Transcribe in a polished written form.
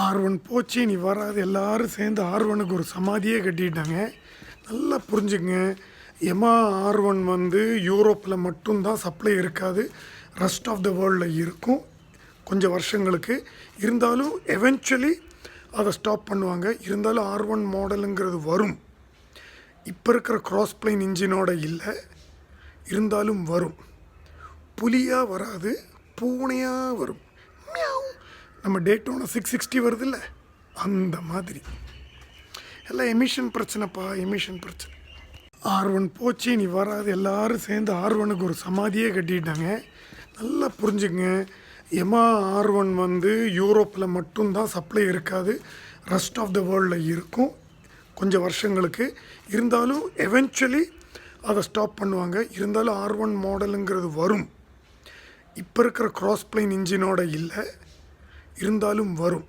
R1 போச்சு, இனி வராது. எல்லாரும் சேர்ந்து R1க்கு ஒரு சமாதியே கட்டிட்டாங்க. நல்லா புரிஞ்சுங்க, எமா R1 வந்து யூரோப்பில் மட்டும்தான் சப்ளை இருக்காது, ரெஸ்ட் ஆஃப் த வேர்ல்டில் இருக்கும் கொஞ்சம் வருஷங்களுக்கு. இருந்தாலும் எவென்ச்சுவலி அதை ஸ்டாப் பண்ணுவாங்க. இருந்தாலும் R1 மாடலுங்கிறது வரும். இப்போ இருக்கிற கிராஸ் பிளைன் இன்ஜினோட இல்லை, இருந்தாலும் வரும். புலியாக வராது, பூனையாக வரும். மியாவ். நம்ம டேட்டோனா 660 வருதுல்ல, அந்த மாதிரி. எல்லாம் எமிஷன் பிரச்சனைப்பா, எமிஷன் பிரச்சனை. R1 போச்சு, இனி வராது. எல்லாரும் சேர்ந்து R1க்கு ஒரு சமாதியே கட்டிட்டாங்க. நல்லா புரிஞ்சுங்க, எமா R1 வந்து யூரோப்பில் மட்டும்தான் சப்ளை இருக்காது, ரெஸ்ட் ஆஃப் த வேர்ல்டில் இருக்கும் கொஞ்சம் வருஷங்களுக்கு. இருந்தாலும் எவென்ச்சுவலி அதை ஸ்டாப் பண்ணுவாங்க. இருந்தாலும் R1 மாடலுங்கிறது வரும். இப்போ இருக்கிற கிராஸ் பிளைன் இன்ஜினோட இல்லை, இருந்தாலும் வரும்.